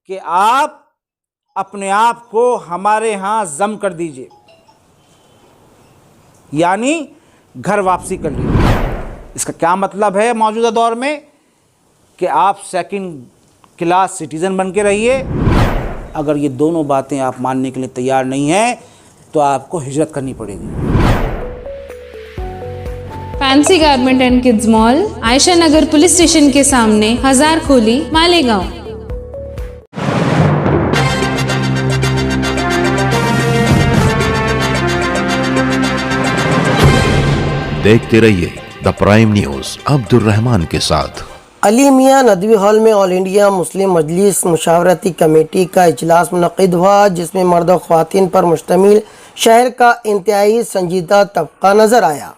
कि आप अपने आप को हमारे यहाँ जम कर दीजिए, यानी घर वापसी कर लीजिए। इसका क्या मतलब है मौजूदा दौर में कि आप सेकंड क्लास सिटीज़न बन के रहिए। अगर ये दोनों बातें आप मानने के लिए तैयार नहीं हैं तो आपको हिजरत करनी पड़ेगी। Fancy garment and kids mall, Ayesha Nagar police station के सामने, हजारखोली, मालेगांव। देखते रहिए the prime news Abdul Rahman के साथ। अली मियां नदवी हॉल में ऑल इंडिया मुस्लिम मजलिस मुशावरती कमेटी का इजलास मुनक़िद हुआ, जिसमें मर्द और ख़वातीन पर मुश्तमिल शहर का इंतहाई संजीदा तबका नज़र आया।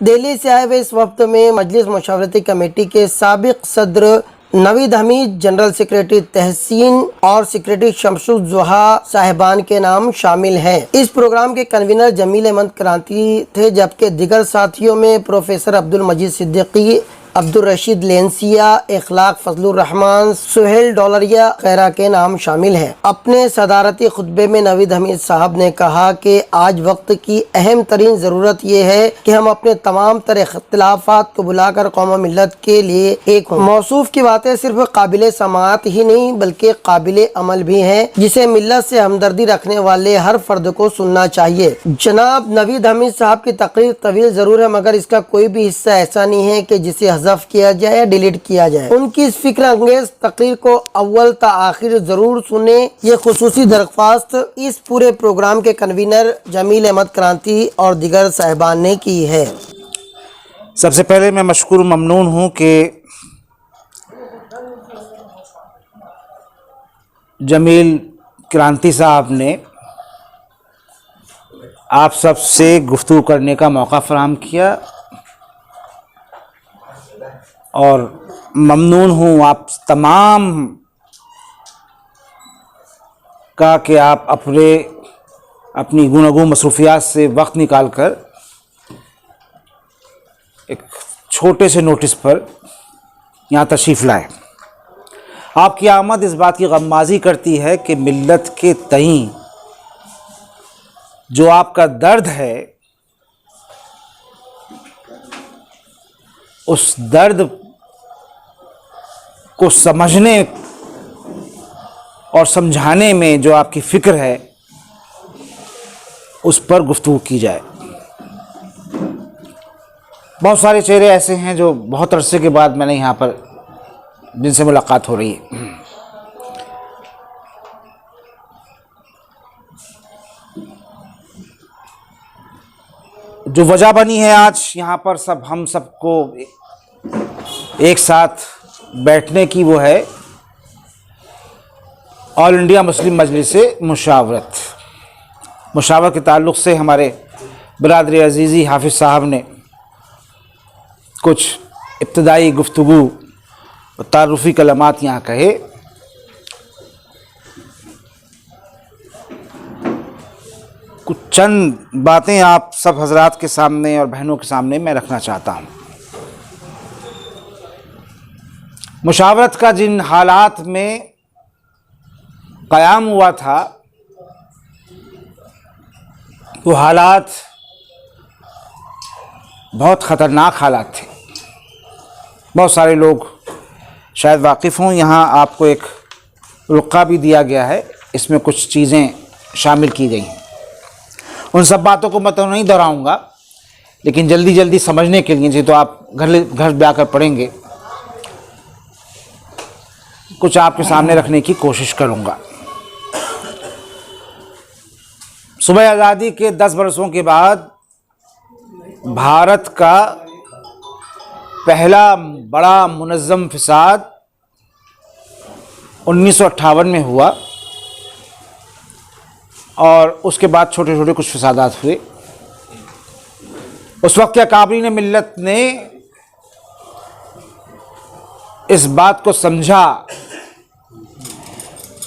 दिल्ली से आए हुए इस वक्त में मजलिस मुशावरती कमेटी के साबिक़ सदर नवीद हमीद, जनरल सेक्रेटरी तहसीन और सेक्रेटरी शमसुज़्ज़ोहा साहिबान के नाम शामिल हैं। इस प्रोग्राम के कन्वीनर जमील अहमद क्रांति थे, जबकि दिगर साथियों में प्रोफेसर अब्दुल मजीद सिद्दीकी, अब्दुल रशीद लेंसिया, इखलाक फजलुर रहमान, सुहेल डॉलरिया खैरा के नाम शामिल हैं। अपने सदारती खुतबे में नवीद हमीद साहब ने कहा कि आज वक्त की अहम तरीन ज़रूरत ये है कि हम अपने तमाम तरह इख्तिलाफात को बुलाकर कौम मिल्लत के लिए एक हों। मौसूफ की बातें सिर्फ काबिल समाअत ही नहीं बल्कि काबिल अमल भी हैं, जिसे मिल्लत से हमदर्दी रखने वाले हर फर्द को सुनना चाहिए। जनाब नवीद हमीद साहब की तकरीर तवील ज़रूर है, मगर इसका कोई भी हिस्सा ऐसा नहीं है कि जिसे हज़फ किया जाए या डिलीट किया जाए। उनकी इस फिक्र अंगेज तकरीर को अव्वल ता आखिर जरूर सुने, ये खुसूसी दरख्वास्त इस पूरे प्रोग्राम के कन्वीनर जमील अहमद क्रांति और दिगर साहिबान ने की है। सबसे पहले मैं मशकूर ममनून हूँ कि जमील क्रांति साहब ने आप सबसे गुफ्तगू करने का मौका फराहम किया, और ममनून हूँ आप तमाम का कि आप अपनी गुनगुन मसरूफियात से वक्त निकाल कर एक छोटे से नोटिस पर यहाँ तशरीफ़ लाए। आपकी आमद इस बात की गम्माज़ी करती है कि मिल्लत के तईं जो आपका दर्द है, उस दर्द को समझने और समझाने में जो आपकी फ़िक्र है उस पर गुफ्तगू की जाए। बहुत सारे चेहरे ऐसे हैं जो बहुत अरसे के बाद मैंने यहाँ पर जिनसे मुलाकात हो रही है। जो वजह बनी है आज यहाँ पर हम सबको एक साथ बैठने की, वो है ऑल इंडिया मुस्लिम मजलिस मुशावरत के ताल्लुक़ से हमारे बिरादरी अजीज़ी हाफिज़ साहब ने कुछ इब्तदाई गुफ्तगू और तारुफ़ी कलमात यहाँ कहे। कुछ चंद बातें आप सब हजरात के सामने और बहनों के सामने मैं रखना चाहता हूँ। मुशावरत का जिन हालात में क़याम हुआ था, वो हालात बहुत ख़तरनाक हालात थे। बहुत सारे लोग शायद वाकिफ़ हों। यहाँ आपको एक रुक़ा भी दिया गया है, इसमें कुछ चीज़ें शामिल की गई हैं। उन सब बातों को मैं तो नहीं दोहराऊँगा, लेकिन जल्दी जल्दी समझने के लिए, तो आप घर जाकर पढ़ेंगे, कुछ आपके सामने रखने की कोशिश करूँगा। सुबह आज़ादी के 10 बरसों के बाद भारत का पहला बड़ा मुनज़्ज़म फ़साद 1958 में हुआ, और उसके बाद छोटे छोटे कुछ फ़सादात हुए। उस वक्त के अकाबरीन मिल्लत ने इस बात को समझा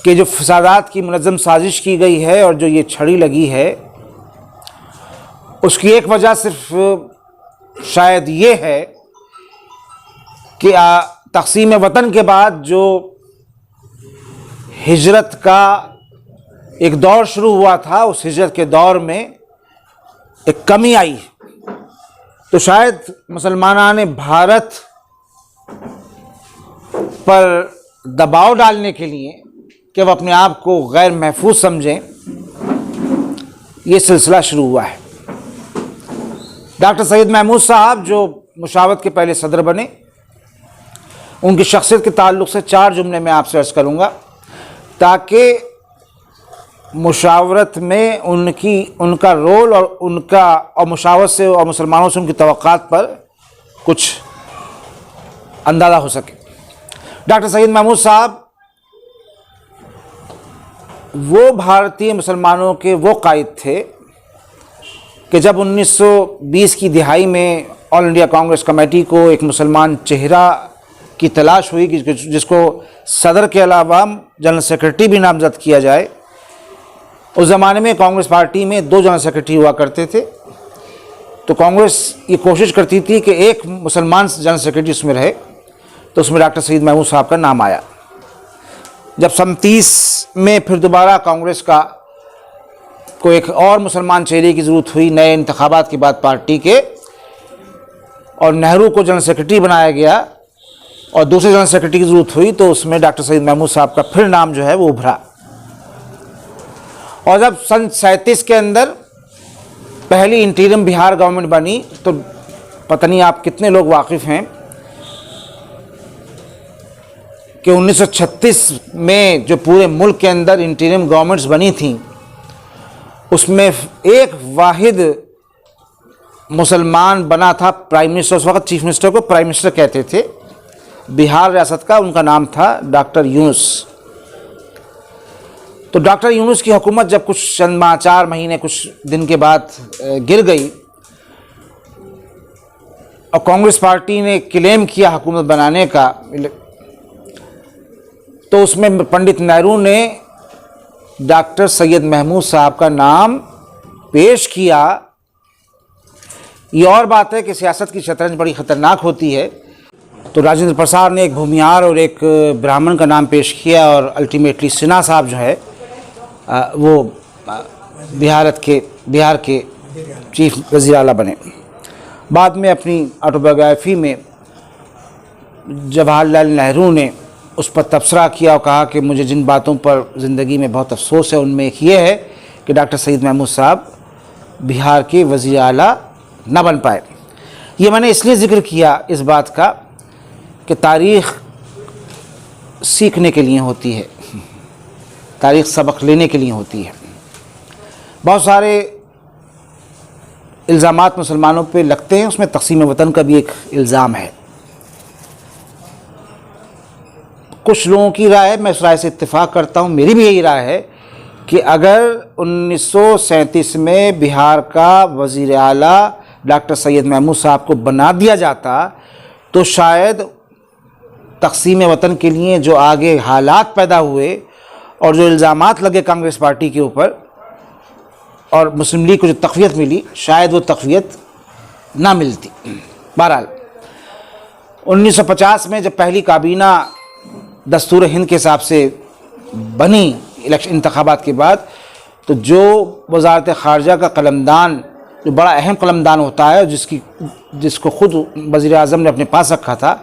कि जो फ़सादात की मुनज़्ज़म साजिश की गई है और जो ये छड़ी लगी है, उसकी एक वजह सिर्फ शायद ये है कि तक़सीम वतन के बाद जो हिजरत का एक दौर शुरू हुआ था, उस हिजरत के दौर में एक कमी आई, तो शायद मुसलमानों ने भारत पर दबाव डालने के लिए कि वह अपने आप को गैर महफूज समझें, ये सिलसिला शुरू हुआ है। डॉक्टर सैयद महमूद साहब जो मुशावरत के पहले सदर बने, उनकी शख्सियत के ताल्लुक़ से 4 जुमले मैं आपसे अर्ज़ करूँगा ताकि मुशावरत में उनका रोल और मुशावरत से और मुसलमानों से उनकी तवक्कात पर कुछ अंदाज़ा हो सके। डॉक्टर सैयद महमूद साहब वो भारतीय मुसलमानों के वो कायद थे कि जब 1920 की दिहाई में ऑल इंडिया कांग्रेस कमेटी को एक मुसलमान चेहरा की तलाश हुई कि जिसको सदर के अलावा जनरल सेक्रेटरी भी नामजद किया जाए। उस ज़माने में कांग्रेस पार्टी में 2 जनरल सेक्रेटरी हुआ करते थे, तो कांग्रेस ये कोशिश करती थी कि एक मुसलमान जनरल सेक्रेटरी उसमें रहे, तो उसमें डॉक्टर सैयद महमूद साहब का नाम आया। जब 37 में फिर दोबारा कांग्रेस को एक और मुसलमान चेहरे की ज़रूरत हुई नए इंतखाबात के बाद पार्टी के, और नेहरू को जनरल सेक्रेटरी बनाया गया और दूसरे जनरल सेक्रेटरी की ज़रूरत हुई, तो उसमें डॉक्टर सैयद महमूद साहब का फिर नाम जो है वो उभरा। और जब सन 37 के अंदर पहली इंटीरियम बिहार गवर्नमेंट बनी, तो पता नहीं आप कितने लोग वाकिफ़ हैं कि 1936 में जो पूरे मुल्क के अंदर इंटीरियम गवर्नमेंट्स बनी थी, उसमें एक वाहिद मुसलमान बना था प्राइम मिनिस्टर। उस वक्त चीफ मिनिस्टर को प्राइम मिनिस्टर कहते थे। बिहार रियासत का उनका नाम था डॉक्टर यूनुस। तो डॉक्टर यूनुस की हुकूमत जब कुछ चंद माह 4 महीने कुछ दिन के बाद गिर गई और कांग्रेस पार्टी ने क्लेम किया हुकूमत बनाने का, तो उसमें पंडित नेहरू ने डॉक्टर सैयद महमूद साहब का नाम पेश किया। ये और बात है कि सियासत की शतरंज बड़ी ख़तरनाक होती है। तो राजेंद्र प्रसाद ने एक भूमिहार और एक ब्राह्मण का नाम पेश किया और अल्टीमेटली सिन्हा साहब जो है वो बिहार के चीफ वज़ीर आला बने। बाद में अपनी ऑटोबायोग्राफी में जवाहरलाल नेहरू ने उस पर तबसरा किया और कहा कि मुझे जिन बातों पर ज़िंदगी में बहुत अफसोस है, उनमें एक ये है कि डॉक्टर सैयद महमूद साहब बिहार के वज़ीर आला न बन पाए। ये मैंने इसलिए ज़िक्र किया इस बात का कि तारीख़ सीखने के लिए होती है, तारीख़ सबक लेने के लिए होती है। बहुत सारे इल्ज़ामात मुसलमानों पे लगते हैं, उसमें तक़सीम वतन का भी एक इल्ज़ाम है। कुछ लोगों की राय है, मैं उस राय से इत्तेफाक करता हूँ, मेरी भी यही राय है कि अगर 1937 में बिहार का वज़ीर आला डॉक्टर सैयद महमूद साहब को बना दिया जाता तो शायद तक़सीम वतन के लिए जो आगे हालात पैदा हुए और जो इल्ज़ामात लगे कांग्रेस पार्टी के ऊपर और मुस्लिम लीग को जो तक़वियत मिली, शायद वो तक़वियत ना मिलती। बहरहाल 1950 में जब पहली काबीना दस्तूर हिंद के हिसाब से बनी इलेक्शन इंतखाबात के बाद, तो जो वज़ारत ख़ारजा का कलमदान, जो बड़ा अहम कलमदान होता है, जिसको ख़ुद वज़ीर आज़म ने अपने पास रखा था,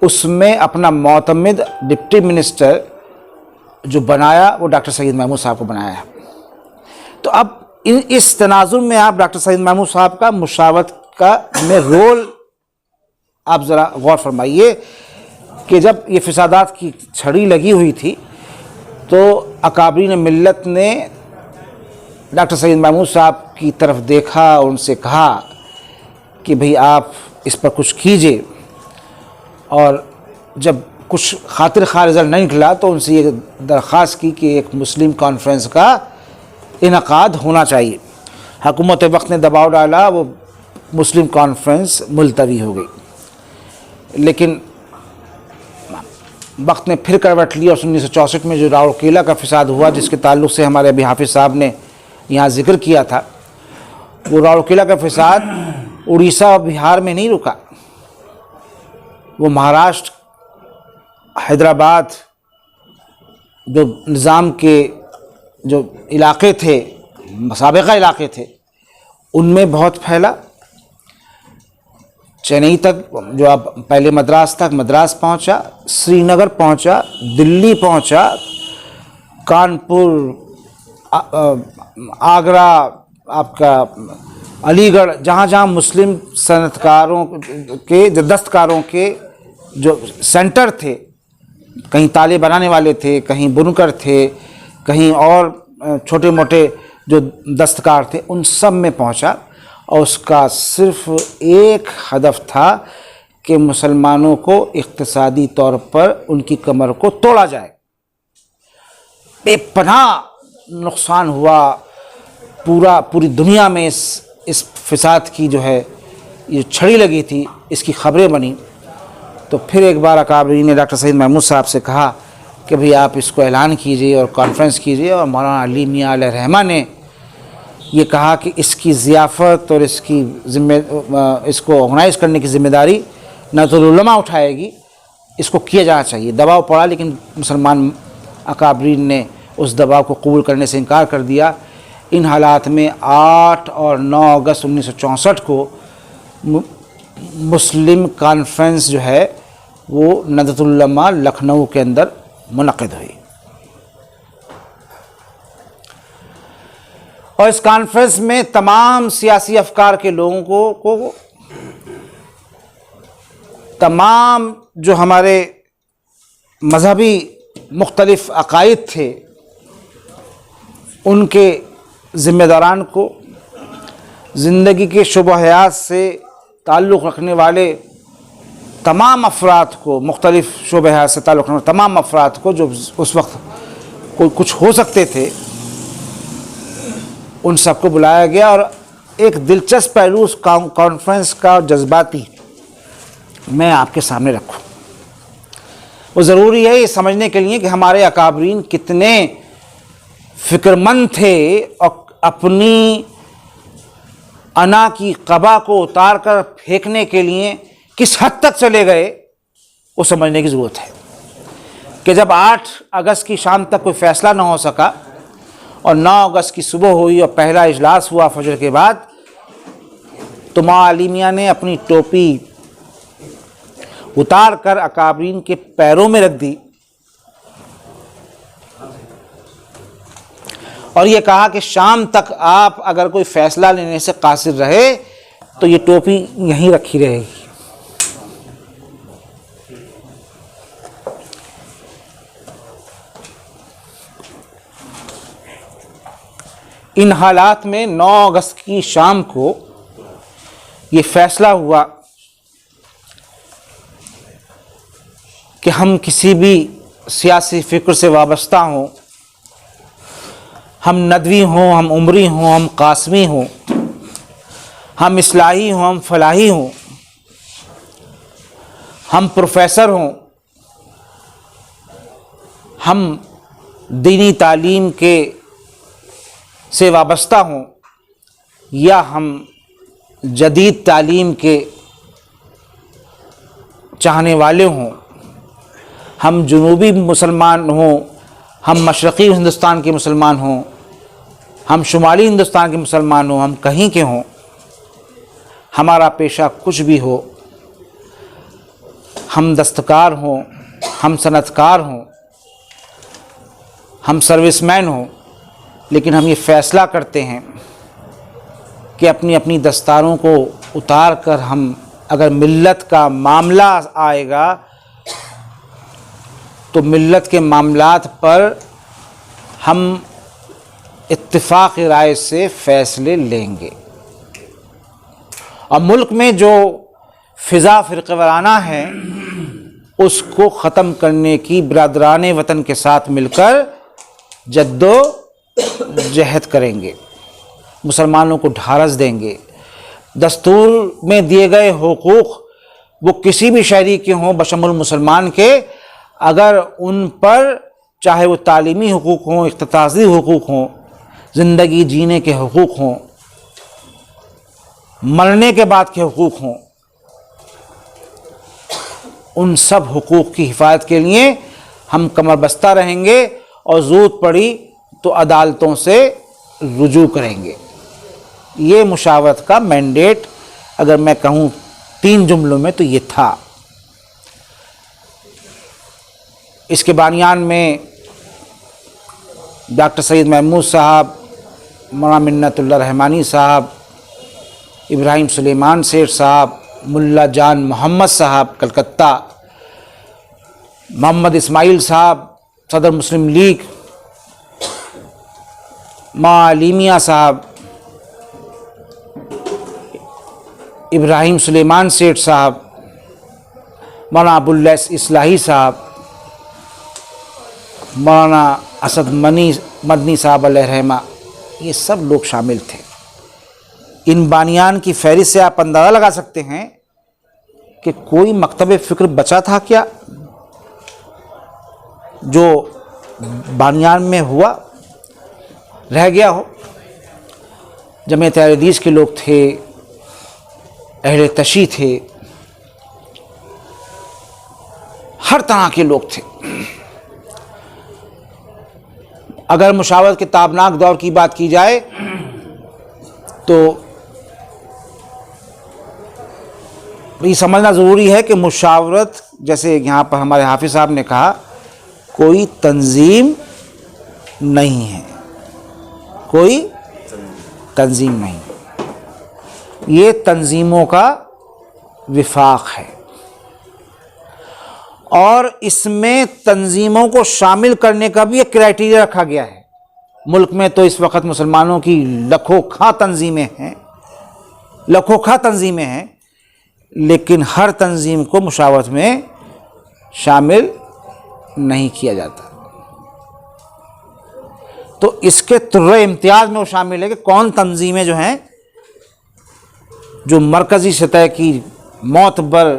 उसमें अपना मोतमिद डिप्टी मिनिस्टर जो बनाया वो डॉक्टर सैयद महमूद साहब को बनाया है। तो अब इस तनाजुर में आप डॉक्टर सैयद महमूद साहब का मुशावरत का में रोल आप ज़रा गौर फरमाइए कि जब ये फ़सादात की छड़ी लगी हुई थी तो अकाबरीन मिल्लत ने डॉक्टर सैयद महमूद साहब की तरफ देखा और उनसे कहा कि भाई आप इस पर कुछ कीजिए, और जब कुछ खातिर खा रिज़ल्ट नहीं निकला तो उनसे ये दरख्वास्त की कि एक मुस्लिम कॉन्फ्रेंस का इनकाद होना चाहिए। हुकूमत वक्त ने दबाव डाला, वो मुस्लिम कॉन्फ्रेंस मुलतवी हो गई। लेकिन वक्त ने फिर करवट ली और 1964 में जो राउरकेला का फ़साद हुआ, जिसके ताल्लुक़ से हमारे अभी हाफिज़ साहब ने यहाँ ज़िक्र किया था, वो राउरकेला का फ़साद उड़ीसा और बिहार में नहीं रुका, वो महाराष्ट्र, हैदराबाद जो निज़ाम के जो इलाके थे, साबिक़ा इलाके थे, उनमें बहुत फैला। चेन्नई तक, जो अब पहले मद्रास तक, मद्रास पहुंचा, श्रीनगर पहुंचा, दिल्ली पहुंचा, कानपुर, आगरा, आपका अलीगढ़, जहाँ जहाँ मुस्लिम सनतकारों के, जो दस्तकारों के जो सेंटर थे, कहीं ताले बनाने वाले थे, कहीं बुनकर थे, कहीं और छोटे मोटे जो दस्तकार थे, उन सब में पहुंचा। और उसका सिर्फ एक हदफ था कि मुसलमानों को इक़्तिसादी तौर पर उनकी कमर को तोड़ा जाए। बेपनाह नुकसान हुआ, पूरी दुनिया में इस फिसाद की जो है ये छड़ी लगी थी, इसकी खबरें बनी। तो फिर एक बार अकाबरीन ने डॉक्टर सईद महमूद साहब से कहा कि भाई आप इसको ऐलान कीजिए और कॉन्फ्रेंस कीजिए। और मौलाना अली मियां अलैहि रहमा ने ये कहा कि इसकी ज़ियाफ़त और इसको ऑर्गेनाइज़ करने की ज़िम्मेदारी नज़रुल उलमा उठाएगी, इसको किया जाना चाहिए। दबाव पड़ा, लेकिन मुसलमान अकाबरीन ने उस दबाव को कबूल करने से इनकार कर दिया। इन हालात में 8 और 9 अगस्त 1964 को मुस्लिम कॉन्फ्रेंस जो है वो नदरतुल उलमा लखनऊ के अंदर मुनक़िद हुई। और इस कॉन्फ्रेंस में तमाम सियासी अफकार के लोगों को तमाम जो हमारे मजहबी मुख्तलिफ अकायद थे, उनके ज़िम्मेदारान को, ज़िंदगी के शुबहयात से ताल्लुक़ रखने वाले तमाम अफराद को, मुख्तलिफ शुबहयात से ताल्लुक़ रखने वाले तमाम अफराद को जो उस वक्त कोई कुछ हो सकते थे, उन सबको बुलाया गया। और एक दिलचस्प पहलू उस कॉन्फ्रेंस का जज्बाती मैं आपके सामने रखूं। वो ज़रूरी है ये समझने के लिए कि हमारे अकाबरीन कितने फ़िक्रमंद थे और अपनी अना की क़बा को उतार कर फेंकने के लिए किस हद तक चले गए, वो समझने की ज़रूरत है। कि जब 8 अगस्त की शाम तक कोई फ़ैसला ना हो सका और 9 अगस्त की सुबह हुई और पहला इजलास हुआ फजर के बाद, तो मौलाना अली मियां ने अपनी टोपी उतार कर अकाबरीन के पैरों में रख दी और ये कहा कि शाम तक आप अगर कोई फ़ैसला लेने से कासिर रहे तो ये टोपी यहीं रखी रहेगी। इन हालात में 9 अगस्त की शाम को ये फ़ैसला हुआ कि हम किसी भी सियासी फ़िक्र से वाबस्ता हों, हम नदवी हों, हम उमरी हों, हम कासमी हों, हम इस्लाही हों, हम फलाही हों, हम प्रोफेसर हों, हम दीनी तालीम के से वाबस्ता हों या हम जदीद तालीम के चाहने वाले हों, हम जुनूबी मुसलमान हों, हम मशरक़ी हिंदुस्तान के मुसलमान हों, हम शुमाली हिंदुस्तान के मुसलमान हों, हम कहीं के हों, हमारा पेशा कुछ भी हो, हम दस्तकार हों, हम सनतकार हों, हम सर्विसमैन हों, लेकिन हम ये फ़ैसला करते हैं कि अपनी अपनी दस्तारों को उतार कर हम, अगर मिल्लत का मामला आएगा तो मिल्लत के मामलात पर हम इत्तिफाक़ राय से फ़ैसले लेंगे। और मुल्क में जो फ़िज़ा फ़िरक़ेवाराना है उसको ख़त्म करने की बिरादरान वतन के साथ मिलकर जद्दोजहद करेंगे, मुसलमानों को ढारस देंगे। दस्तूर में दिए गए हुकूक़ वो किसी भी शहरी के हों बशमुल मुसलमान के, अगर उन पर चाहे वो तालीमी हुकूक़ हों, इख्तिसासी हुकूक़ हों, ज़िंदगी जीने के हुकूक़ हों, मरने के बाद के हुकूक़ हों, उन सब हुकूक़ की हिफाजत के लिए हम कमर बस्ता रहेंगे और ज़रूरत पड़ी तो अदालतों से रुजू करेंगे। ये मुशावरत का मैंडेट अगर मैं कहूँ 3 जुमलों में तो ये था। इसके बानियान में डॉक्टर सैयद महमूद साहब, मौलाना मिन्नतुल्लाह रहमानी साहब, इब्राहिम सुलेमान सेठ साहब, मुल्ला जान मोहम्मद साहब कलकत्ता, मोहम्मद इस्माइल साहब सदर मुस्लिम लीग, मालिमिया साहब, इब्राहिम सुलेमान सेठ साहब, मौलाना अबुल्लैस इस्लाही साहब, मौलाना असद मदनी साहब अलैहिर्रहमा, ये सब लोग शामिल थे। इन बानियान की फहरिस्त से आप अंदाज़ा लगा सकते हैं कि कोई मकतब फ़िक्र बचा था क्या जो बानियान में हुआ रह गया हो। जमीयत अहले हदीस के लोग थे, अहले तशी थे, हर तरह के लोग थे। अगर मुशावरत के ताबनाक दौर की बात की जाए तो ये समझना ज़रूरी है कि मुशावरत, जैसे यहाँ पर हमारे हाफिज़ साहब ने कहा, कोई तंजीम नहीं है, कोई तंजीम नहीं, ये तंजीमों का विफाक है। और इसमें तंजीमों को शामिल करने का भी एक क्राइटेरिया रखा गया है। मुल्क में तो इस वक्त मुसलमानों की लखों खां तंजीमें हैं, लखों खां तंजीमें हैं, लेकिन हर तंजीम को मुशावरत में शामिल नहीं किया जाता। तो इसके तुर्रे इम्तियाज़ में वो शामिल है कि कौन तंजीमें जो हैं, जो मरकज़ी सतह की मोतबर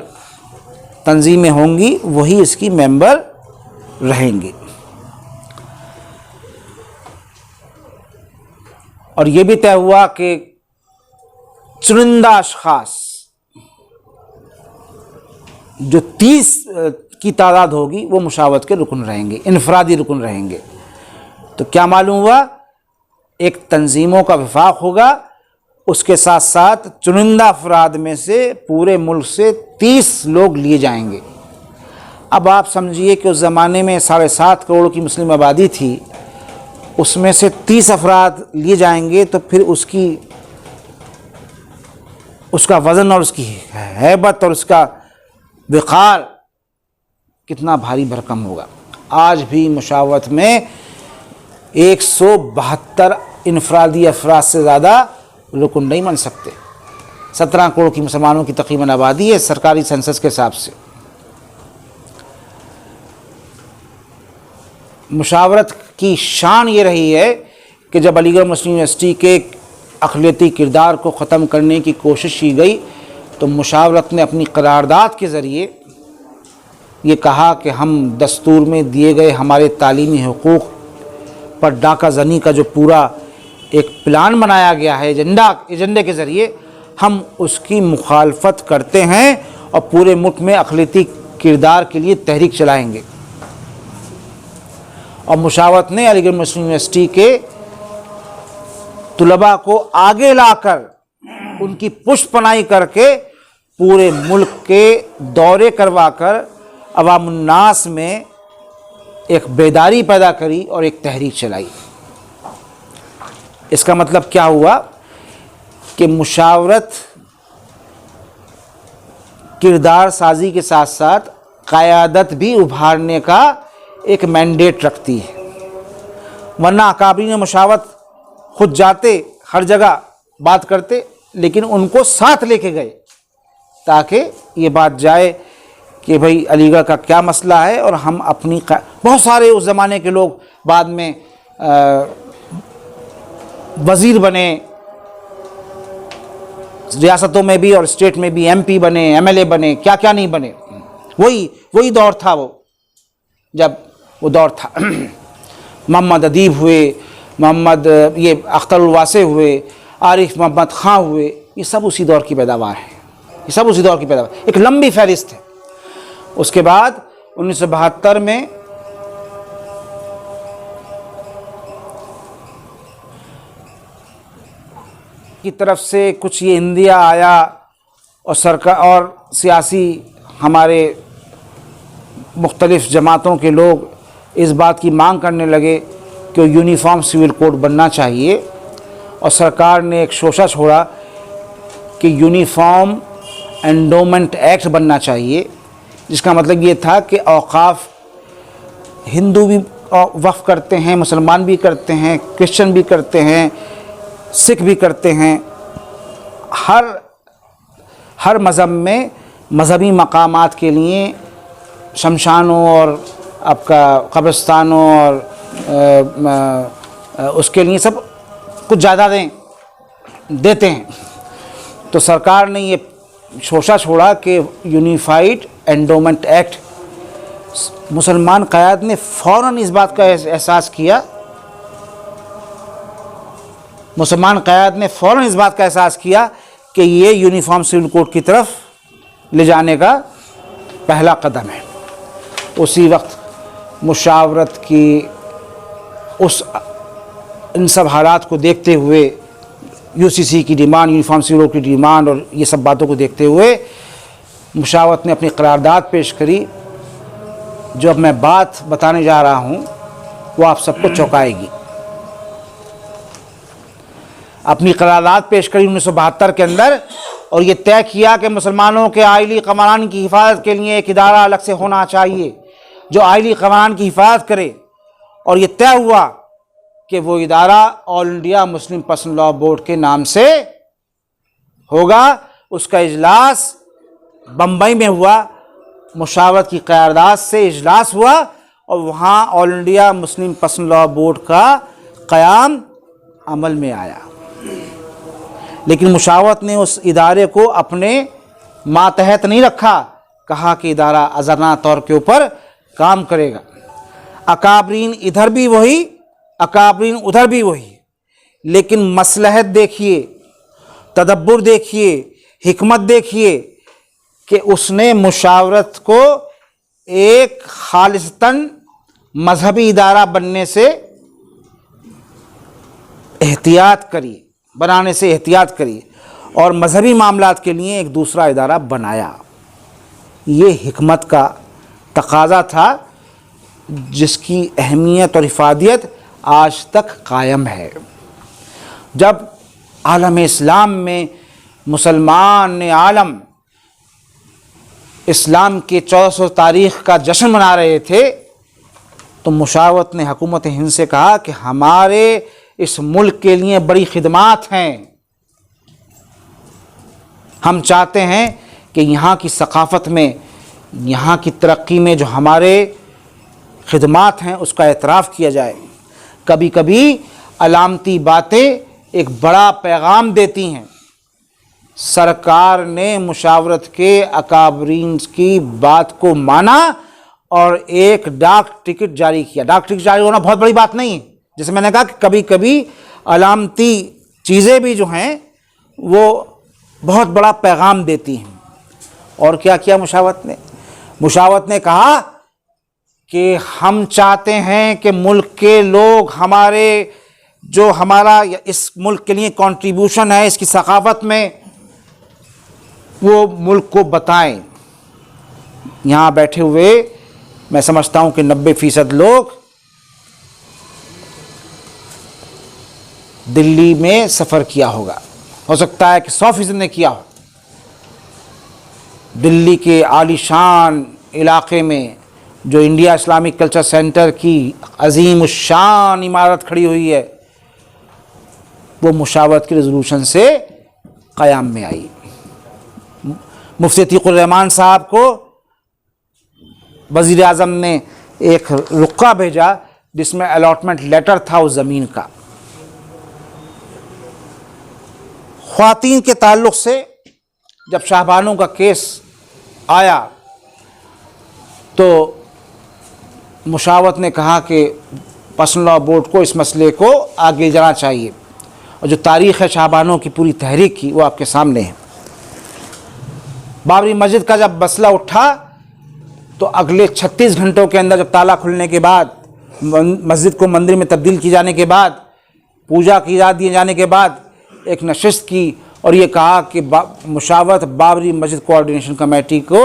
तंजीमें होंगी, वही इसकी मेंबर रहेंगी। और ये भी तय हुआ कि चुनिंदा अशख़ास जो 30 की तादाद होगी वो मुशावरत के रुकन रहेंगे, इनफरादी रुकन रहेंगे। तो क्या मालूम हुआ, एक तंजीमों का विफाक होगा, उसके साथ साथ चुनिंदा अफराद में से पूरे मुल्क से 30 लोग लिए जाएंगे। अब आप समझिए कि उस ज़माने में 7.5 करोड़ की मुस्लिम आबादी थी, उसमें से 30 अफराद लिए जाएंगे तो फिर उसका वज़न और उसकी हैबत और उसका विक़ार कितना भारी भरकम होगा। आज भी मुशावरत में 172 इनफरादी अफराद से ज़्यादा रुकन नहीं बन सकते। 17 करोड़ की मुसलमानों की तकरीबन आबादी है सरकारी सेंसस के हिसाब से। मुशावरत की शान ये रही है कि जब अलीगढ़ मुस्लिम यूनिवर्सिटी के अक़लियती किरदार को ख़त्म करने की कोशिश की गई तो मुशावरत ने अपनी करारदाद के ज़रिए ये कहा कि हम दस्तूर में दिए गए हमारे तालीमी हुकूक़ पर डाका ज़नी का जो पूरा एक प्लान बनाया गया है एजेंडे के ज़रिए, हम उसकी मुखालफत करते हैं और पूरे मुल्क में अक़लियती किरदार के लिए तहरीक चलाएंगे। और मुशावरत ने अलीगढ़ मुस्लिम यूनिवर्सिटी के तुलबा को आगे लाकर उनकी पुष्पनाई करके पूरे मुल्क के दौरे करवाकर अवामुन्नास में एक बेदारी पैदा करी और एक तहरीक चलाई। इसका मतलब क्या हुआ कि मुशावरत किरदार साजी के साथ साथ क़यादत भी उभारने का एक मैंडेट रखती है। वरना अकाबरीन मुशावरत खुद जाते, हर जगह बात करते, लेकिन उनको साथ लेके गए ताकि ये बात जाए कि भाई अलीगढ़ का क्या मसला है और हम अपनी बहुत सारे उस ज़माने के लोग बाद में वज़ीर बने, रियासतों में भी और स्टेट में भी एमपी बने, एमएलए बने, क्या क्या नहीं बने। वही दौर था जब वो दौर था। मोहम्मद अदीब हुए, मोहम्मद ये अख्तर वासे हुए, आरिफ मोहम्मद ख़ां हुए, ये सब उसी दौर की पैदावार है, ये सब उसी दौर की पैदावार। एक लंबी फहरिस्त है। उसके बाद 1972 में की तरफ से कुछ ये इंदिया आया और सरकार और सियासी हमारे मुख्तलिफ़ जमातों के लोग इस बात की मांग करने लगे कि यूनिफॉर्म सिविल कोड बनना चाहिए, और सरकार ने एक शोशा छोड़ा कि यूनिफॉर्म एंडोमेंट एक्ट बनना चाहिए, जिसका मतलब ये था कि औकाफ हिंदू भी वक्फ करते हैं, मुसलमान भी करते हैं, क्रिश्चियन भी करते हैं, सिख भी करते हैं। हर मज़हब में मज़हबी मकामात के लिए शमशानों और आपका कब्रिस्तानों और उसके लिए सब कुछ ज़्यादा देते हैं। तो सरकार ने ये शोशा छोड़ा कि यूनिफाइड एंडोमेंट एक्ट, मुसलमान क़यादत ने फ़ौरन इस बात का एहसास किया, मुसलमान क़यादत ने फ़ौरन इस बात का एहसास किया कि ये यूनिफॉर्म सिविल कोड की तरफ ले जाने का पहला कदम है। उसी वक्त मुशावरत की इन सब हालात को देखते हुए, यूसीसी की डिमांड, यूनिफॉर्म सिविल कोड की डिमांड और ये सब बातों को देखते हुए मुशावरत ने अपनी करारदाद पेश करी। जो अब मैं बात बताने जा रहा हूँ वो आप सबको चौंकाएगी। अपनी करारदाद पेश करी 1972 के अंदर, और ये तय किया कि मुसलमानों के आइली क़वानीन की हिफाजत के लिए एक इदारा अलग से होना चाहिए जो आइली क़वानीन की हिफाजत करे। और ये तय हुआ कि वो इदारा all India Muslim personal law board के नाम से होगा। उसका इजलास बम्बई में हुआ, मुशावरत की क़रारदाद से इजलास हुआ और वहाँ all India Muslim personal law board का क़याम अमल में आया। लेकिन मुशावरत ने उस इदारे को अपने मातहत नहीं रखा, कहा कि इदारा आज़ादाना तौर के ऊपर काम करेगा। अकाबरीन इधर भी वही, अकाबरीन उधर भी वही, लेकिन मसलहत देखिए, तदब्बुर देखिए, हिकमत देखिए कि उसने मुशावरत को एक खालिस्तन मजहबी इदारा बनने से एहतियात करी, बनाने से एहतियात करी और मजहबी मामलात के लिए एक दूसरा इदारा बनाया। ये हिकमत का तकाज़ा था जिसकी अहमियत और इफादियत आज तक कायम है। जब आलम इस्लाम में मुसलमान आलम इस्लाम के 1400 तारीख़ का जश्न मना रहे थे तो मुशावरत ने हुकूमत हिंद से कहा कि हमारे इस मुल्क के लिए बड़ी खिदमात हैं, हम चाहते हैं कि यहाँ की सकाफ़त में, यहाँ की तरक्की में जो हमारे खिदमात हैं उसका एतराफ़ किया जाए। कभी कभी अलामती बातें एक बड़ा पैगाम देती हैं। सरकार ने मुशावरत के अकाबरीन की बात को माना और एक डाक टिकट जारी किया। डाक टिकट जारी होना बहुत बड़ी बात नहीं है। जैसे मैंने कहा कि कभी कभी अलामती चीज़ें भी जो हैं वो बहुत बड़ा पैगाम देती हैं। और क्या किया मुशावरत ने? मुशावरत ने कहा कि हम चाहते हैं कि मुल्क के लोग हमारे जो हमारा इस मुल्क के लिए कंट्रीब्यूशन है इसकी सकाफत में, वो मुल्क को बताएं। यहाँ बैठे हुए मैं समझता हूँ कि 90% लोग दिल्ली में सफ़र किया होगा, हो सकता है कि 100% ने किया हो। दिल्ली के आलीशान इलाके में जो इंडिया इस्लामिक कल्चर सेंटर की अजीम शान इमारत खड़ी हुई है वो मुशावरत की रेजोल्यूशन से क़याम में आई। मुफ्ती अतीकुर रहमान साहब को वज़ीर आज़म ने एक रुक्का भेजा जिसमें अलॉटमेंट लेटर था उस ज़मीन का। ख़वातीन के ताल्लुक़ से जब शाहबानों का केस आया तो मुशावरत ने कहा कि पर्सनल लॉ बोर्ड को इस मसले को आगे जाना चाहिए। और जो तारीख़ है शाहबानों की पूरी तहरीक की वो आपके सामने है। बाबरी मस्जिद का जब मसला उठा तो अगले 36 घंटों के अंदर जब ताला खुलने के बाद, मस्जिद को मंदिर में तब्दील की जाने के बाद, पूजा की इजाज़त दिए जाने के बाद एक नशिस्त की और ये कहा कि मुशावरत बाबरी मस्जिद कोऑर्डिनेशन कमेटी को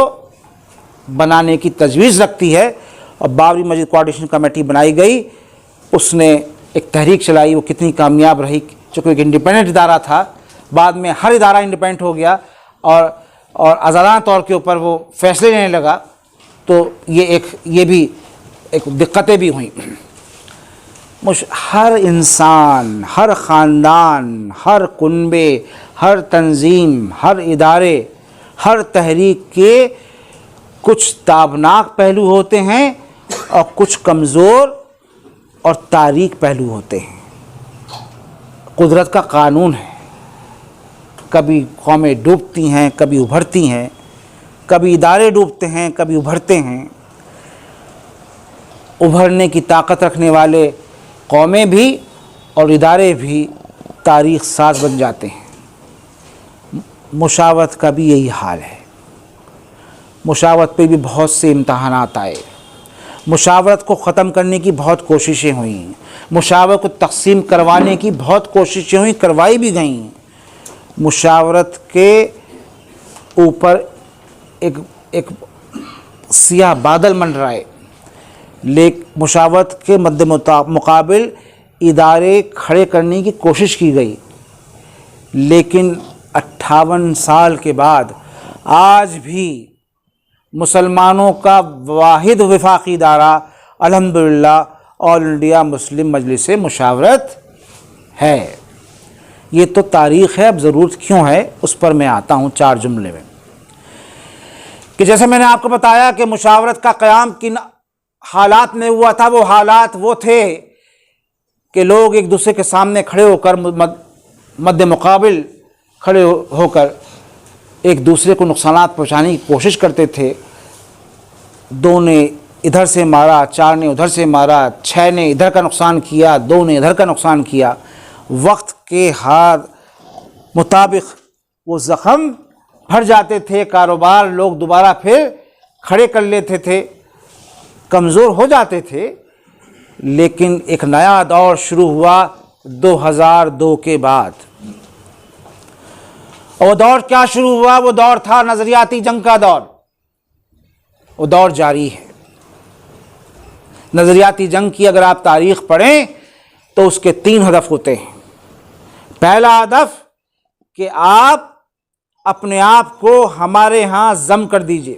बनाने की तजवीज़ रखती है, और बाबरी मस्जिद कोऑर्डिनेशन कमेटी बनाई गई। उसने एक तहरीक चलाई, वो कितनी कामयाब रही, चूँकि एक इंडिपेंडेंट इदारा था, बाद में हर इदारा इंडिपेंडेंट हो गया और आज़ादाना तौर के ऊपर वो फैसले लेने लगा। तो ये भी एक दिक्कतें भी हुई। हर इंसान, हर ख़ानदान, हर कुनबे, हर तंजीम, हर इदारे, हर तहरीक के कुछ ताबनाक पहलू होते हैं और कुछ कमज़ोर और तारीक पहलू होते हैं। कुदरत का कानून है, कभी कौमें डूबती हैं, कभी उभरती हैं, कभी इदारे डूबते हैं, कभी उभरते हैं। उभरने की ताकत रखने वाले कौमें भी और इदारे भी तारीख़ साज बन जाते हैं। मुशावरत का भी यही हाल है। मुशावरत पे भी बहुत से इम्तहानात आए, मुशावरत को ख़त्म करने की बहुत कोशिशें हुई, मुशावरत को तक़सीम करवाने की बहुत कोशिशें हुई, करवाई भी गईं। मुशावरत के ऊपर एक सियाह बादल मंडराए, लेकिन मुशावरत के मद्दे मुकाबिल इदारे खड़े करने की कोशिश की गई, लेकिन 58 साल के बाद आज भी मुसलमानों का वाहिद वफाकी इदारा अल्हम्दुलिल्लाह ऑल इंडिया मुस्लिम मजलिस मुशावरत है। ये तो तारीख़ है, अब ज़रूरत क्यों है उस पर मैं आता हूँ 4 जुमले में। कि जैसे मैंने आपको बताया कि मुशावरत का क़याम किन हालात में हुआ था। वो हालात वो थे कि लोग एक दूसरे के सामने खड़े होकर मद्दे मुकाबिल खड़े होकर एक दूसरे को नुकसानात पहुँचाने की कोशिश करते थे। 2 ने इधर से मारा, 4 ने उधर से मारा, 6 ने इधर का नुकसान किया, 2 ने इधर का नुकसान किया। वक्त के हाथ मुताबिक वो ज़ख़म भर जाते थे, कारोबार लोग दोबारा फिर खड़े कर लेते थे, कमज़ोर हो जाते थे। लेकिन एक नया दौर शुरू हुआ 2002 के बाद। और वो दौर क्या शुरू हुआ? वो दौर था नज़रियाती जंग का दौर। वो दौर जारी है। नज़रियाती जंग की अगर आप तारीख़ पढ़ें तो उसके 3 हदफ होते हैं। पहला हदफ कि आप अपने आप को हमारे यहाँ जम कर दीजिए,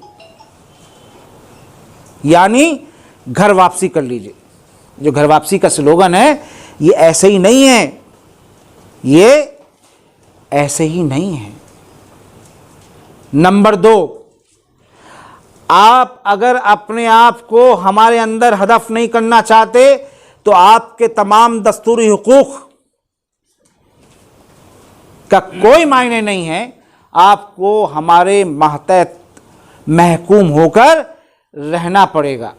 यानी घर वापसी कर लीजिए। जो घर वापसी का स्लोगन है ये ऐसे ही नहीं है, ये ऐसे ही नहीं है। नंबर 2, आप अगर अपने आप को हमारे अंदर हदफ नहीं करना चाहते तो आपके तमाम दस्तूरी हुकूक का कोई मायने नहीं है। आपको हमारे महतहत महकूम होकर रहना पड़ेगा।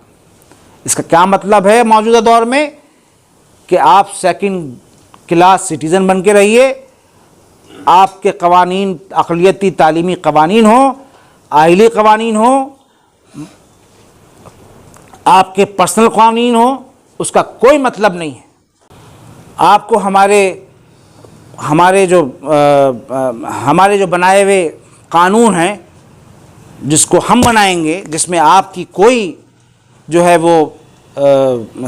इसका क्या मतलब है मौजूदा दौर में? कि आप 2nd क्लास सिटीज़न बन के रहिए, आपके कवानीन अक़लियती तालीमी कवानीन हो, आइली कवानीन हो, आपके पर्सनल कवानीन हो, उसका कोई मतलब नहीं है। आपको हमारे जो बनाए हुए कानून हैं, जिसको हम बनाएंगे, जिसमें आपकी कोई जो है वो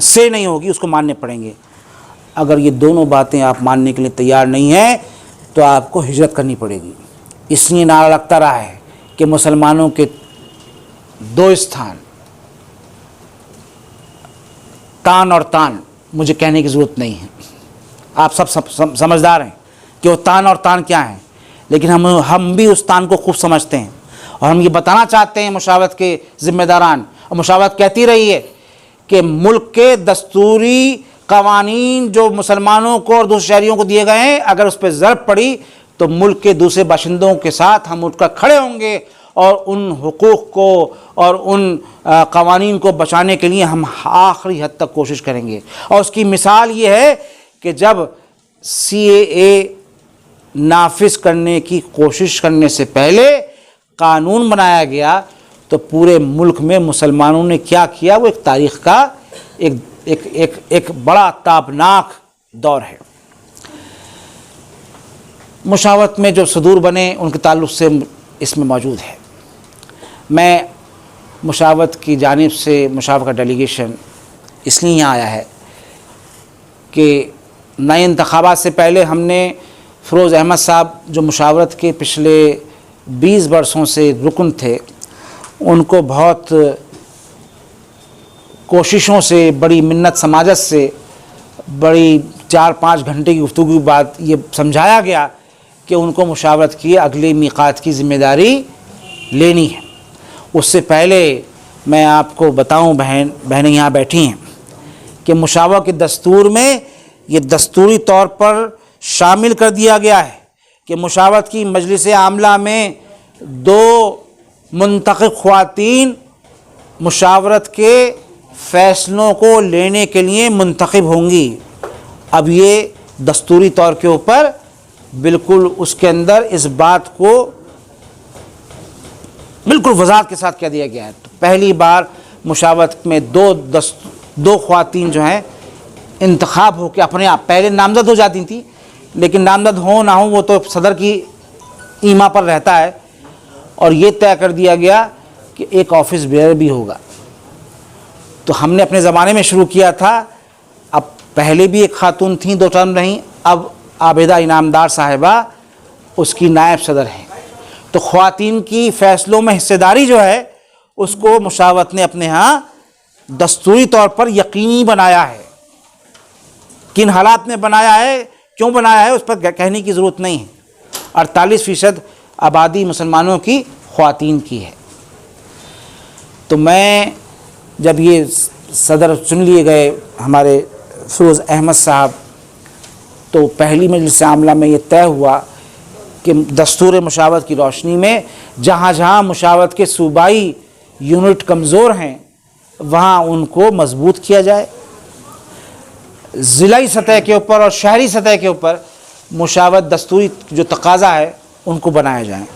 से नहीं होगी, उसको मानने पड़ेंगे। अगर ये दोनों बातें आप मानने के लिए तैयार नहीं हैं तो आपको हिजरत करनी पड़ेगी। इसलिए नारा लगता रहा है कि मुसलमानों के 2 स्थान, तान और तान, मुझे कहने की ज़रूरत नहीं है, आप सब समझदार हैं कि वो तान और तान क्या है। लेकिन हम भी उस तान को खूब समझते हैं और हम ये बताना चाहते हैं मुशावरत के ज़िम्मेदारान, और मुशावरत कहती रही है कि मुल्क के दस्तूरी कवानीन जो मुसलमानों को और दूसरे शहरियों को दिए गए हैं, अगर उस पर ज़रब पड़ी तो मुल्क के दूसरे बाशिंदों के साथ हम उठकर खड़े होंगे और उन हुकूक को और उन कवानीन को बचाने के लिए हम आखिरी हद तक कोशिश करेंगे। और उसकी मिसाल ये है कि जब CAA नाफिज करने की कोशिश करने से पहले कानून बनाया गया तो पूरे मुल्क में मुसलमानों ने क्या किया, वो एक तारीख़ का एक बड़ा ताबनाक दौर है। मुशावरत में जो सदूर बने उनके ताल्लुक़ से इसमें मौजूद है। मैं मुशावरत की जानिब से मुशावरत का डेलीगेशन इसलिए यहाँ आया है कि नए इंतखाबात से पहले हमने फ़िरोज़ अहमद साहब जो मुशावरत के पिछले 20 बरसों से रुकन थे, उनको बहुत कोशिशों से, बड़ी मिन्नत समाजत से, बड़ी 4-5 घंटे की गुफ्तगू के बाद ये समझाया गया कि उनको मुशावरत की अगले मीक़ात की ज़िम्मेदारी लेनी है। उससे पहले मैं आपको बताऊं, बहनें यहाँ बैठी हैं, कि मुशावरत के दस्तूर में ये दस्तूरी तौर पर शामिल कर दिया गया है कि मुशावरत की मजलिस आमला में 2 मुंतखब ख़वातीन मुशावरत के फ़ैसलों को लेने के लिए मुंतखब होंगी। अब ये दस्तूरी तौर के ऊपर बिल्कुल उसके अंदर इस बात को बिल्कुल वज़ाहत के साथ कह दिया गया है। तो पहली बार मुशावरत में 2 ख़वातीन जो हैं इंतखाब हो के अपने आप, पहले नामज़द हो जाती थी, लेकिन नामज़द हो ना हो वो तो सदर की ईमा पर रहता है, और ये तय कर दिया गया कि एक ऑफिस बेयर भी होगा। तो हमने अपने ज़माने में शुरू किया था, अब पहले भी एक खातून थी, 2 टर्म रहीं, अब आबिदा इनामदार साहिबा उसकी नायब सदर हैं। तो ख़वातीन की फ़ैसलों में हिस्सेदारी जो है उसको मुशावरत ने अपने यहाँ दस्तूरी तौर पर यकीनी बनाया है। किन हालात में बनाया है, क्यों बनाया है, उस पर कहने की ज़रूरत नहीं है। 48% आबादी मुसलमानों की ख़वातीन की है। तो मैं जब ये सदर चुन लिए गए हमारे फ़िरोज़ अहमद साहब, तो पहली मजलिस आमला में ये तय हुआ कि दस्तूर मुशावरत की रोशनी में जहाँ जहाँ मुशावरत के सूबाई यूनिट कमज़ोर हैं वहाँ उनको मजबूत किया जाए। ज़िलाई सतह के ऊपर और शहरी सतह के ऊपर मुशावरत दस्तूरी जो तकाज़ा है उनको बनाया जाए।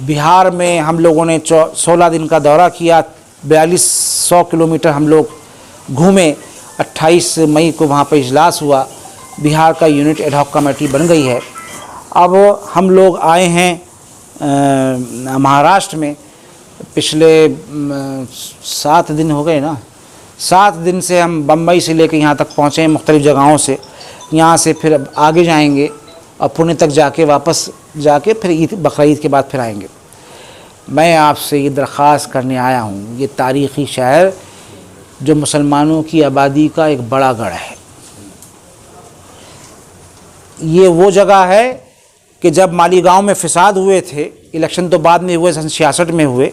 बिहार में हम लोगों ने 16 दिन का दौरा किया, 4200 किलोमीटर हम लोग घूमे। 28 मई को वहाँ पर इजलास हुआ, बिहार का यूनिट एडहॉक कमेटी बन गई है। अब हम लोग आए हैं महाराष्ट्र में, पिछले 7 दिन हो गए ना, 7 दिन से हम बम्बई से लेकर यहाँ तक पहुँचे हैं, मुख्तलिफ़ जगहों से। यहाँ से फिर अब आगे जाएंगे और पुणे तक जाके वापस जाके फिर बकरीद के बाद फिर आएंगे। मैं आपसे ये दरख्वास्त करने आया हूँ, ये तारीख़ी शहर जो मुसलमानों की आबादी का एक बड़ा गढ़ है, ये वो जगह है कि जब मालीगांव में फ़साद हुए थे, इलेक्शन तो बाद में हुए, सन 66 में हुए,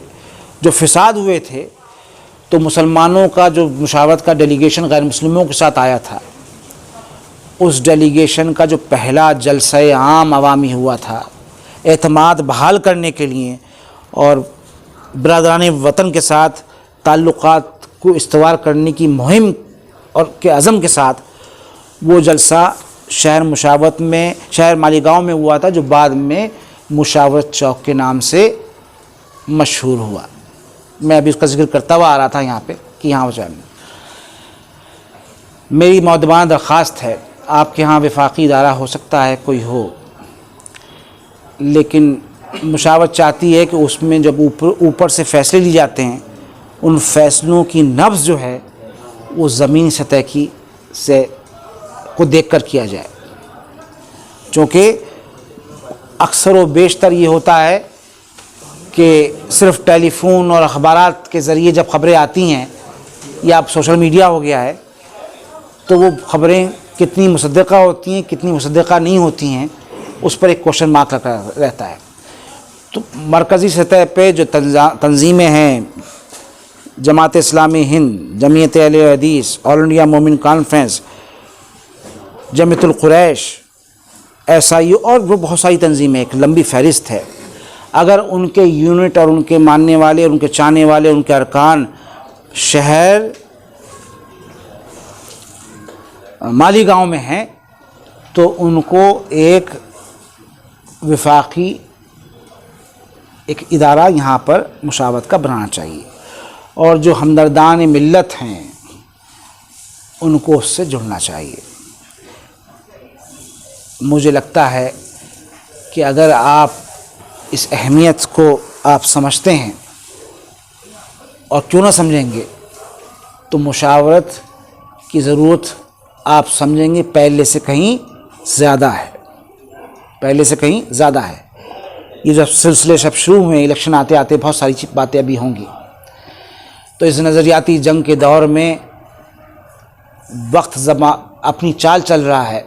जो फ़साद हुए थे, तो मुसलमानों का जो मुशावरत का डेलीगेशन गैर मुस्लिमों के साथ आया था, उस डेलीगेशन का जो पहला जलसा आम अवामी हुआ था एतमाद बहाल करने के लिए और बिरादरान वतन के साथ ताल्लुक़ात को इस्तवार करने की मुहिम और के अज़म के साथ, वो जलसा शहर मुशावरत में, शहर मालीगांव में हुआ था, जो बाद में मुशावरत चौक के नाम से मशहूर हुआ। मैं अभी उसका जिक्र करता हुआ आ रहा था यहाँ पे कि यहाँ हो। मेरी मौदबाना दरख्वास्त है, आपके यहाँ वफाकी इदारा हो सकता है कोई हो, लेकिन मुशावरत चाहती है कि उसमें जब ऊपर से फ़ैसले लिए जाते हैं, उन फ़ैसलों की नब्ज़ जो है वो ज़मीनी सतह की से को देखकर किया जाए। क्योंकि अक्सर व बेशतर ये होता है कि सिर्फ़ टेलीफोन और अखबारात के ज़रिए जब ख़बरें आती हैं, या अब सोशल मीडिया हो गया है, तो वो ख़बरें कितनी मुसद्दक़ा होती हैं, कितनी मुसद्दक़ा नहीं होती हैं, उस पर एक क्वेश्चन मार्क रहता है। तो मरकज़ी सतह पे जो तंजीमें हैं, जमात इस्लामी हिंद, जमीयत अहले हदीस, ऑल इंडिया मोमिन कॉन्फ्रेंस, जमीयतुल कुरैश, SIU और वो बहुत सारी तंजीमें, एक लंबी फहरिस्त है। अगर उनके यूनिट और उनके मानने वाले, उनके चाहने वाले, उनके अरकान शहर मालीगांव में हैं, तो उनको एक वफाकी एक इदारा यहाँ पर मुशावरत का बनाना चाहिए, और जो हमदर्दान मिल्लत हैं उनको उससे जुड़ना चाहिए। मुझे लगता है कि अगर आप इस अहमियत को आप समझते हैं और क्यों ना समझेंगे, तो मुशावरत की ज़रूरत आप समझेंगे पहले से कहीं ज़्यादा है, पहले से कहीं ज़्यादा है। ये जब सिलसिले सब शुरू हुए, इलेक्शन आते आते बहुत सारी बातें अभी होंगी, तो इस नज़रियाती जंग के दौर में वक्त अपनी चाल चल रहा है,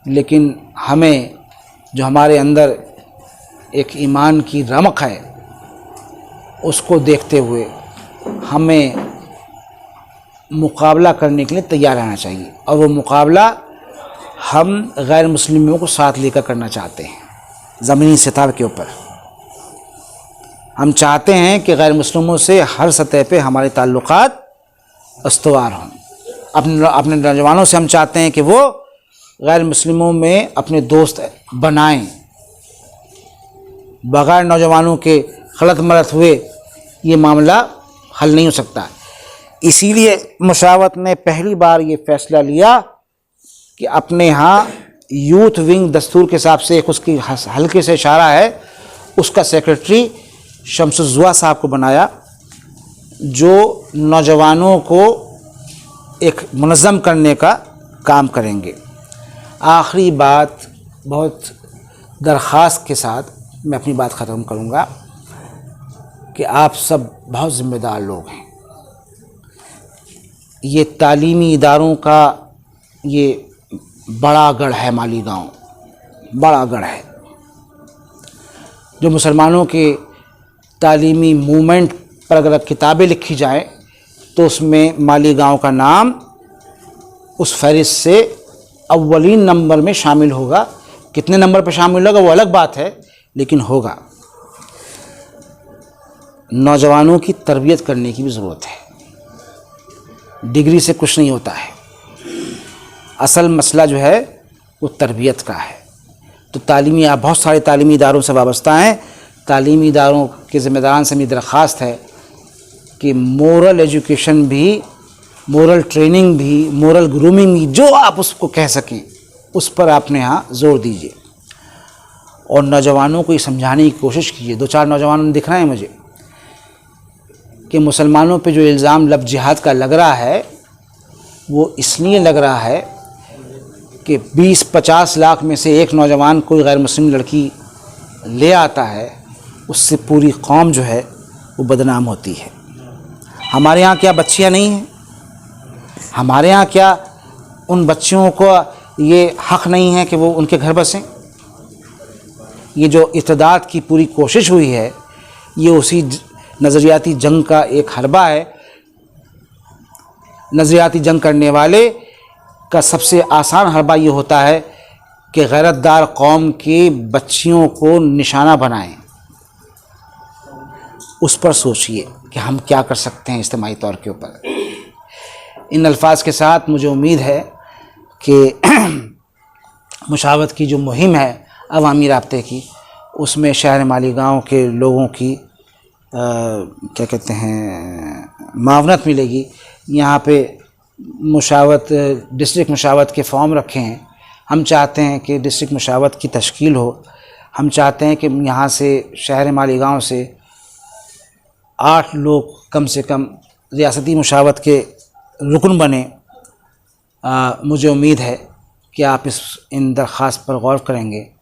लेकिन हमें जो हमारे अंदर एक ईमान की रमक है उसको देखते हुए हमें मुकाबला करने के लिए तैयार रहना चाहिए। और वो मुकाबला हम गैर मुस्लिमों को साथ लेकर करना चाहते हैं। ज़मीनी सतह के ऊपर हम चाहते हैं कि गैर मुस्लिमों से हर सतह पे हमारे ताल्लुकात अस्तवार हों। अपने नौजवानों से हम चाहते हैं कि वो गैर मुस्लिमों में अपने दोस्त बनाएं। बगैर नौजवानों के गलत मलत हुए ये मामला हल नहीं हो सकता। इसीलिए मुशावरत ने पहली बार ये फैसला लिया कि अपने यहाँ यूथ विंग दस्तूर के हिसाब से एक उसकी हल्के से इशारा है, उसका सेक्रेटरी शमसुज़्ज़ुआ साहब को बनाया, जो नौजवानों को एक मुनज़्ज़म करने का काम करेंगे। आखिरी बात, बहुत दरख्वास्त के साथ मैं अपनी बात ख़त्म करूँगा कि आप सब बहुत ज़िम्मेदार लोग हैं। ये तालीमी इदारों का ये बड़ा गढ़ है, मालीगांव बड़ा गढ़ है। जो मुसलमानों के तालीमी मूवमेंट पर अगर किताबें लिखी जाएं तो उसमें मालीगांव का नाम उस फहरिस्त से अव्वलीन नंबर में शामिल होगा। कितने नंबर पर शामिल होगा वो अलग बात है, लेकिन होगा। नौजवानों की तरबियत करने की भी ज़रूरत है। डिग्री से कुछ नहीं होता है। असल मसला जो है वो तरबियत का है। तो तालीमी, आप बहुत सारे तालीमी इदारों से वाबस्ता हैं। तालीमी इदारों के ज़िम्मेदारान से मेरी दरख्वास्त है कि मोरल एजुकेशन भी, मोरल ट्रेनिंग भी, मोरल ग्रूमिंग भी, जो आप उसको कह सकें, उस पर आपने यहाँ ज़ोर दीजिए। और नौजवानों को ये समझाने की कोशिश कीजिए। 2-4 नौजवान दिख रहे हैं मुझे कि मुसलमानों पे जो इल्ज़ाम लफ्ज़ जिहाद का लग रहा है वो इसलिए लग रहा है कि 20-50 लाख में से एक नौजवान कोई गैर मुस्लिम लड़की ले आता है, उससे पूरी कौम जो है वो बदनाम होती है। हमारे यहाँ क्या बच्चियाँ नहीं हैं? हमारे यहाँ क्या उन बच्चियों को ये हक़ नहीं है कि वो उनके घर बसें? ये जो इत्तेदाद की पूरी कोशिश हुई है, ये उसी नज़रियाती जंग का एक हरबा है। नज़रियाती जंग करने वाले का सबसे आसान हरबा ये होता है कि गैरतदार कौम की बच्चियों को निशाना बनाएं। उस पर सोचिए कि हम क्या कर सकते हैं इज्तिमाई तौर के ऊपर। इन अल्फाज के साथ मुझे उम्मीद है कि मुशावरत की जो मुहिम है अवामी राब्ते की, उसमें शहर मालीगांव के लोगों की क्या कहते हैं, मावनत मिलेगी। यहाँ पे मुशावरत, डिस्ट्रिक्ट मुशावरत के फॉर्म रखे हैं। हम चाहते हैं कि डिस्ट्रिक्ट मुशावरत की तश्कील हो। हम चाहते हैं कि यहाँ से, शहर मालीगांव से 8 लोग कम से कम रियासती मुशावरत के रुकन बने। मुझे उम्मीद है कि आप इन दरख्वास्त पर गौर करेंगे।